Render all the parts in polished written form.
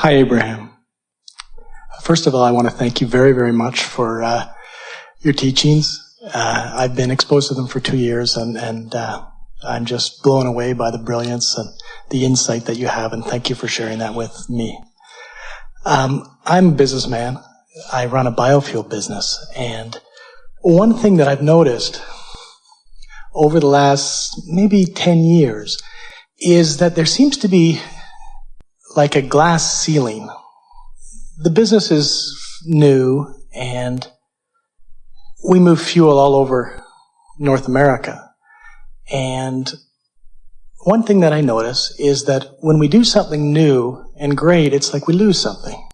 Hi, Abraham. First of all, I want to thank you very, very much for your teachings. I've been exposed to them for 2 years, and I'm just blown away by the brilliance and the insight that you have, and thank you for sharing that with me. I'm a businessman. I run a biofuel business, and one thing that I've noticed over the last maybe 10 years is that there seems to be like a glass ceiling. The business is new, and we move fuel all over North America. And one thing that I notice is that when we do something new and great, it's like we lose something.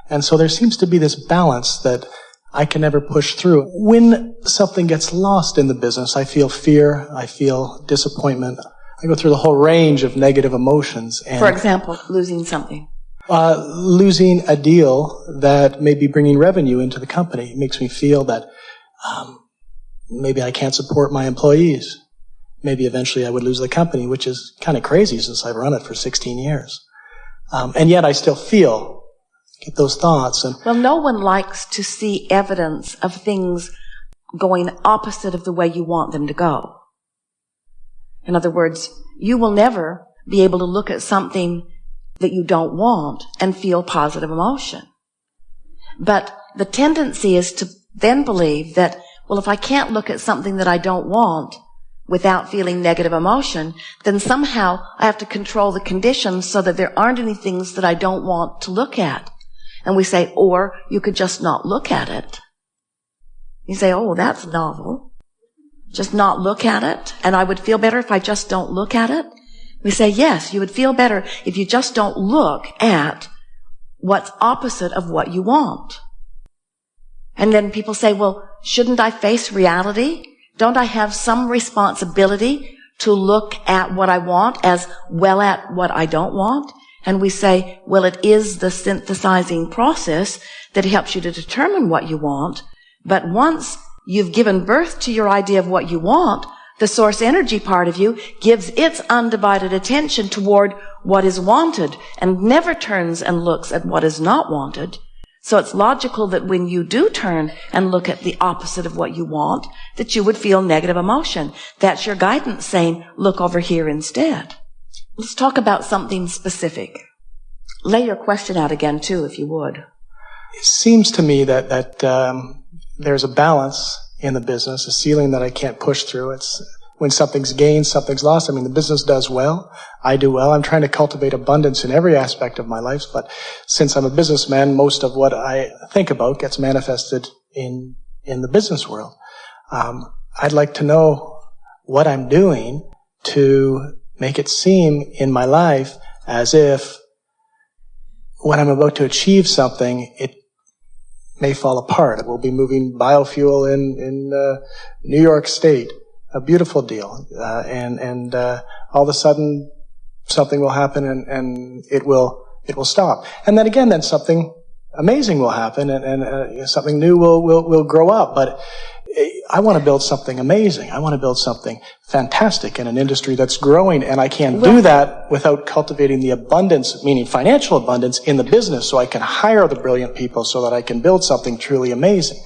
And so there seems to be this balance that I can never push through. When something gets lost in the business, I feel fear, I feel disappointment. I go through the whole range of negative emotions. And, for example, losing something. Losing a deal that may be bringing revenue into the company. It makes me feel that maybe I can't support my employees. Maybe eventually I would lose the company, which is kind of crazy since I've run it for 16 years. And yet I still get those thoughts. Well, no one likes to see evidence of things going opposite of the way you want them to go. In other words, you will never be able to look at something that you don't want and feel positive emotion. But the tendency is to then believe that, well, if I can't look at something that I don't want without feeling negative emotion, then somehow I have to control the conditions so that there aren't any things that I don't want to look at. And we say, or you could just not look at it. You say, oh, that's novel. Just not look at it, and I would feel better if I just don't look at it. We say, yes, you would feel better if you just don't look at what's opposite of what you want. And then people say, well, shouldn't I face reality? Don't I have some responsibility to look at what I want as well at what I don't want? And we say, well, it is the synthesizing process that helps you to determine what you want. But once you've given birth to your idea of what you want, the source energy part of you gives its undivided attention toward what is wanted and never turns and looks at what is not wanted. So it's logical that when you do turn and look at the opposite of what you want, that you would feel negative emotion. That's your guidance saying, look over here instead. Let's talk about something specific. Lay your question out again, too, if you would. It seems to me that there's a balance in the business, a ceiling that I can't push through. It's when something's gained, something's lost. I mean, the business does well. I do well. I'm trying to cultivate abundance in every aspect of my life, but since I'm a businessman, most of what I think about gets manifested in the business world. I'd like to know what I'm doing to make it seem in my life as if when I'm about to achieve something, it may fall apart. We'll be moving biofuel in New York State, a beautiful deal, and all of a sudden something will happen and it will stop. And then again, then something amazing will happen and something new will grow up. But I want to build something amazing. I want to build something fantastic in an industry that's growing, and I can't do that without cultivating the abundance, meaning financial abundance, in the business so I can hire the brilliant people so that I can build something truly amazing.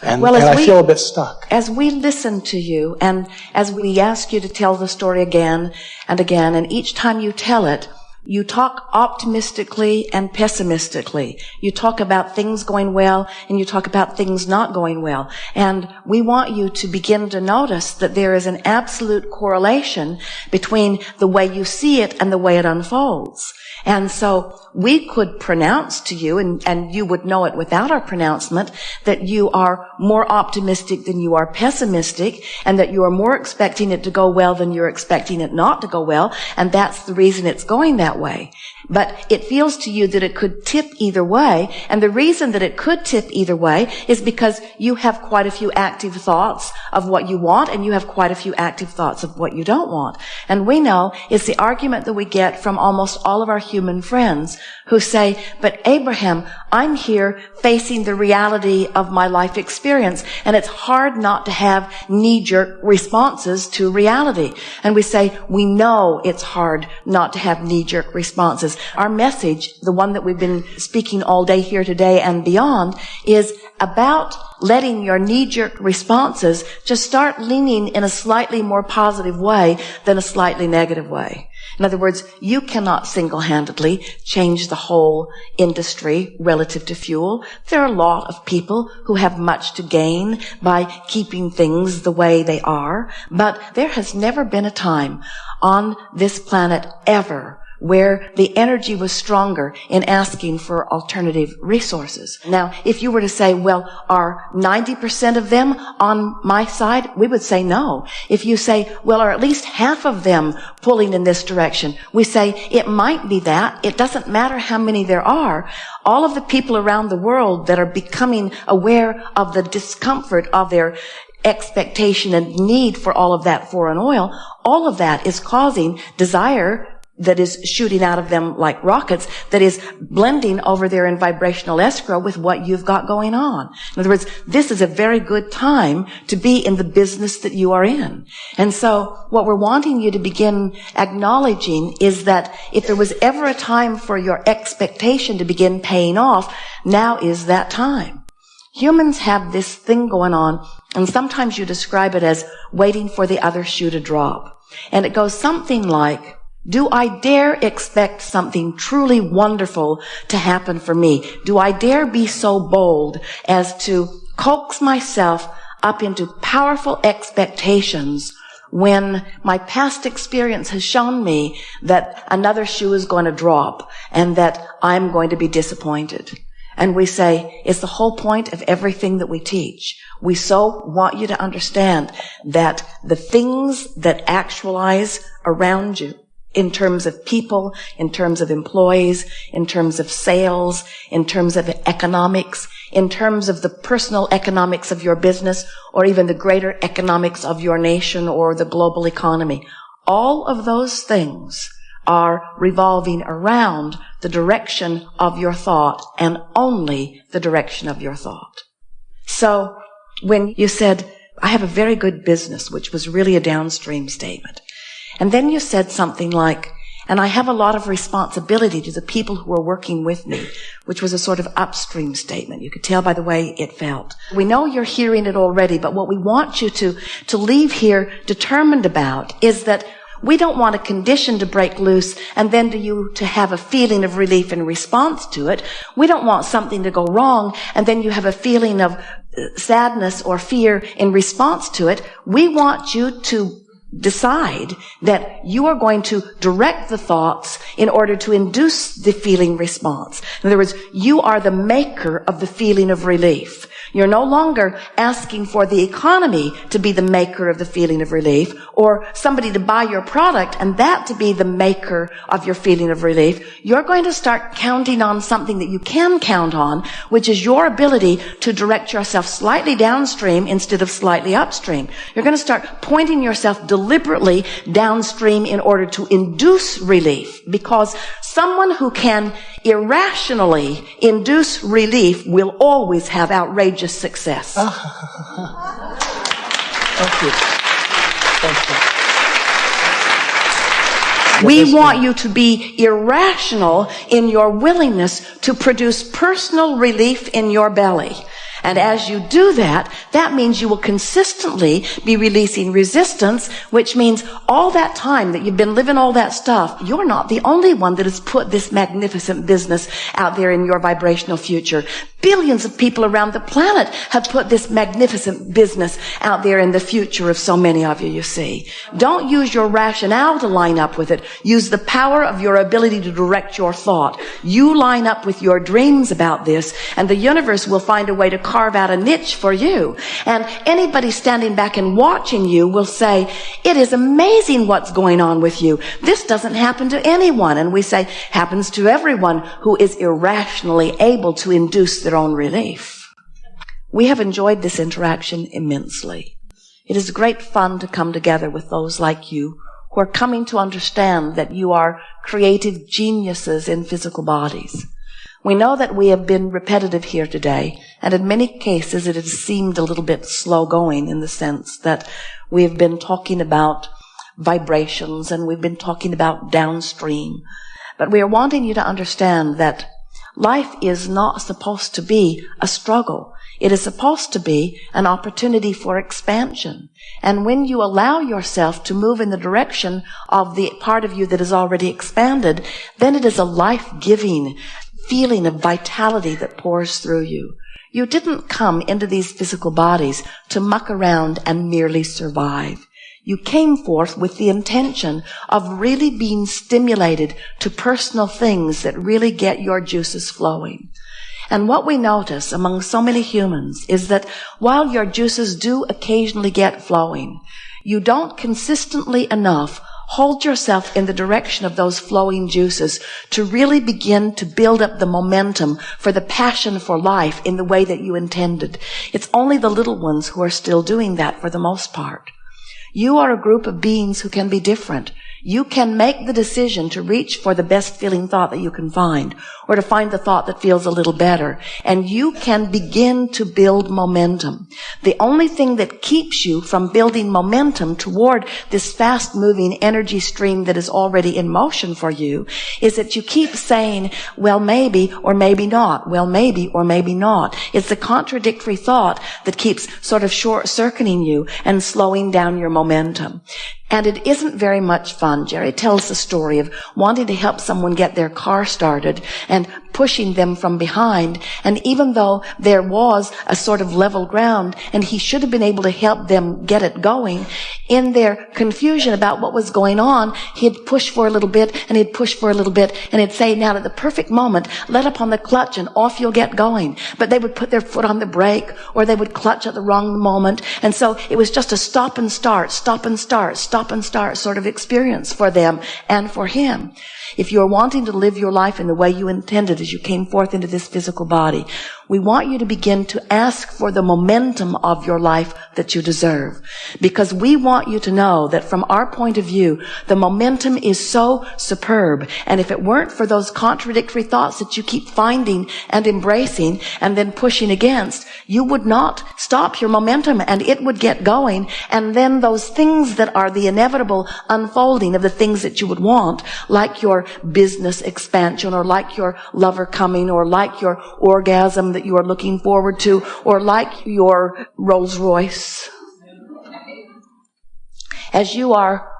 And I feel a bit stuck. As we listen to you, and as we ask you to tell the story again and again, and each time you tell it, you talk optimistically and pessimistically. You talk about things going well, and you talk about things not going well. And we want you to begin to notice that there is an absolute correlation between the way you see it and the way it unfolds. And so we could pronounce to you, and you would know it without our pronouncement, that you are more optimistic than you are pessimistic, and that you are more expecting it to go well than you're expecting it not to go well, and that's the reason it's going that way. But it feels to you that it could tip either way, and the reason that it could tip either way is because you have quite a few active thoughts of what you want, and you have quite a few active thoughts of what you don't want. And we know it's the argument that we get from almost all of our human friends who say, but Abraham, I'm here facing the reality of my life experience, and it's hard not to have knee-jerk responses to reality. And we say, we know it's hard not to have knee-jerk knee-jerk responses. Our message, the one that we've been speaking all day here today and beyond, is about letting your knee-jerk responses just start leaning in a slightly more positive way than a slightly negative way. In other words, you cannot single-handedly change the whole industry relative to fuel. There are a lot of people who have much to gain by keeping things the way they are, but there has never been a time on this planet ever where the energy was stronger in asking for alternative resources. Now, if you were to say, well, are 90% of them on my side? We would say no. If you say, well, are at least half of them pulling in this direction? We say, it might be that. It doesn't matter how many there are. All of the people around the world that are becoming aware of the discomfort of their expectation and need for all of that foreign oil, all of that is causing desire that is shooting out of them like rockets, that is blending over there in vibrational escrow with what you've got going on. In other words, this is a very good time to be in the business that you are in. And so what we're wanting you to begin acknowledging is that if there was ever a time for your expectation to begin paying off, now is that time. Humans have this thing going on, and sometimes you describe it as waiting for the other shoe to drop. And it goes something like, do I dare expect something truly wonderful to happen for me? Do I dare be so bold as to coax myself up into powerful expectations when my past experience has shown me that another shoe is going to drop and that I'm going to be disappointed? And we say, it's the whole point of everything that we teach. We so want you to understand that the things that actualize around you, in terms of people, in terms of employees, in terms of sales, in terms of economics, in terms of the personal economics of your business, or even the greater economics of your nation or the global economy. All of those things are revolving around the direction of your thought and only the direction of your thought. So when you said, I have a very good business, which was really a downstream statement, and then you said something like, and I have a lot of responsibility to the people who are working with me, which was a sort of upstream statement. You could tell by the way it felt. We know you're hearing it already, but what we want you to leave here determined about is that we don't want a condition to break loose and then to have a feeling of relief in response to it. We don't want something to go wrong and then you have a feeling of sadness or fear in response to it. We want you to decide that you are going to direct the thoughts in order to induce the feeling response. In other words, you are the maker of the feeling of relief. You're no longer asking for the economy to be the maker of the feeling of relief, or somebody to buy your product and that to be the maker of your feeling of relief. You're going to start counting on something that you can count on, which is your ability to direct yourself slightly downstream instead of slightly upstream. You're going to start pointing yourself deliberately downstream in order to induce relief, because someone who can irrationally induce relief will always have outrageous success. Thank you. Thank you. We want you to be irrational in your willingness to produce personal relief in your belly. And as you do that, that means you will consistently be releasing resistance, which means all that time that you've been living all that stuff, you're not the only one that has put this magnificent business out there in your vibrational future. Billions of people around the planet have put this magnificent business out there in the future of so many of you, you see. Don't use your rationale to line up with it. Use the power of your ability to direct your thought. You line up with your dreams about this, and the universe will find a way to carve out a niche for you. And anybody standing back and watching you will say, it is amazing what's going on with you. This doesn't happen to anyone. And we say, happens to everyone who is irrationally able to induce their own relief. We have enjoyed this interaction immensely. It is great fun to come together with those like you who are coming to understand that you are creative geniuses in physical bodies. We know that we have been repetitive here today, and in many cases it has seemed a little bit slow going in the sense that we have been talking about vibrations and we've been talking about downstream. But we are wanting you to understand that life is not supposed to be a struggle. It is supposed to be an opportunity for expansion. And when you allow yourself to move in the direction of the part of you that is already expanded, then it is a life-giving feeling of vitality that pours through you. You didn't come into these physical bodies to muck around and merely survive. You came forth with the intention of really being stimulated to personal things that really get your juices flowing. And what we notice among so many humans is that while your juices do occasionally get flowing, you don't consistently enough hold yourself in the direction of those flowing juices to really begin to build up the momentum for the passion for life in the way that you intended. It's only the little ones who are still doing that for the most part. You are a group of beings who can be different. You can make the decision to reach for the best feeling thought that you can find, or to find the thought that feels a little better. And you can begin to build momentum. The only thing that keeps you from building momentum toward this fast-moving energy stream that is already in motion for you is that you keep saying, well, maybe, or maybe not. Well, maybe, or maybe not. It's the contradictory thought that keeps sort of short-circuiting you and slowing down your momentum. And it isn't very much fun. Jerry tells the story of wanting to help someone get their car started and pushing them from behind. And even though there was a sort of level ground and he should have been able to help them get it going, in their confusion about what was going on, he'd push for a little bit and he'd push for a little bit and he'd say, now at the perfect moment, let up on the clutch and off you'll get going. But they would put their foot on the brake or they would clutch at the wrong moment. And so it was just a stop and start sort of experience for them and for him. If you're wanting to live your life in the way you intended as you came forth into this physical body, we want you to begin to ask for the momentum of your life that you deserve. Because we want you to know that from our point of view, the momentum is so superb. And if it weren't for those contradictory thoughts that you keep finding and embracing and then pushing against, you would not stop your momentum and it would get going. And then those things that are the inevitable unfolding of the things that you would want, like your business expansion or like your lover coming or like your orgasm that you are looking forward to or like your Rolls Royce. As you are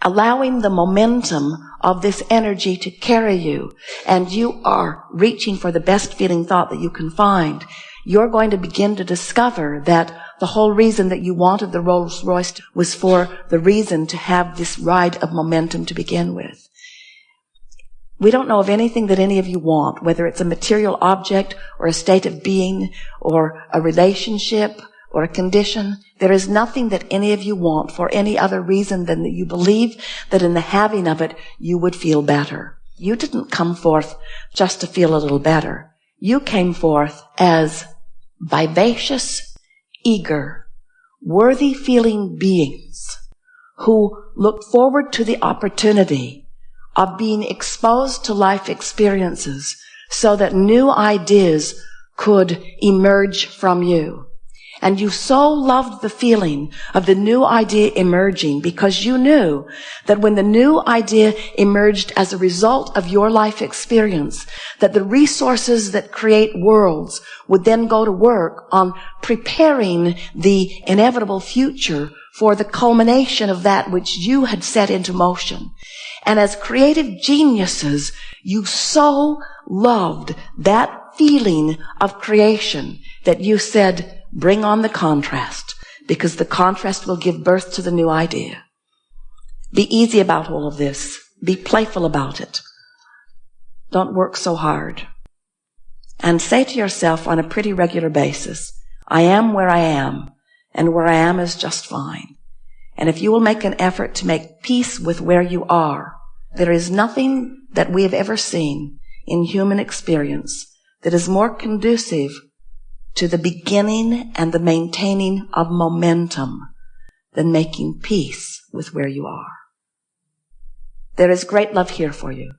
allowing the momentum of this energy to carry you and you are reaching for the best feeling thought that you can find, you're going to begin to discover that the whole reason that you wanted the Rolls Royce was for the reason to have this ride of momentum to begin with. We don't know of anything that any of you want, whether it's a material object or a state of being or a relationship or a condition. There is nothing that any of you want for any other reason than that you believe that in the having of it, you would feel better. You didn't come forth just to feel a little better. You came forth as vivacious, eager, worthy-feeling beings who looked forward to the opportunity of being exposed to life experiences so that new ideas could emerge from you. And you so loved the feeling of the new idea emerging because you knew that when the new idea emerged as a result of your life experience, that the resources that create worlds would then go to work on preparing the inevitable future for the culmination of that which you had set into motion. And as creative geniuses, you so loved that feeling of creation that you said, bring on the contrast, because the contrast will give birth to the new idea. Be easy about all of this. Be playful about it. Don't work so hard. And say to yourself on a pretty regular basis, I am where I am, and where I am is just fine. And if you will make an effort to make peace with where you are, there is nothing that we have ever seen in human experience that is more conducive to the beginning and the maintaining of momentum than making peace with where you are. There is great love here for you.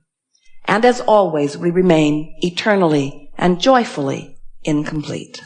And as always, we remain eternally and joyfully incomplete.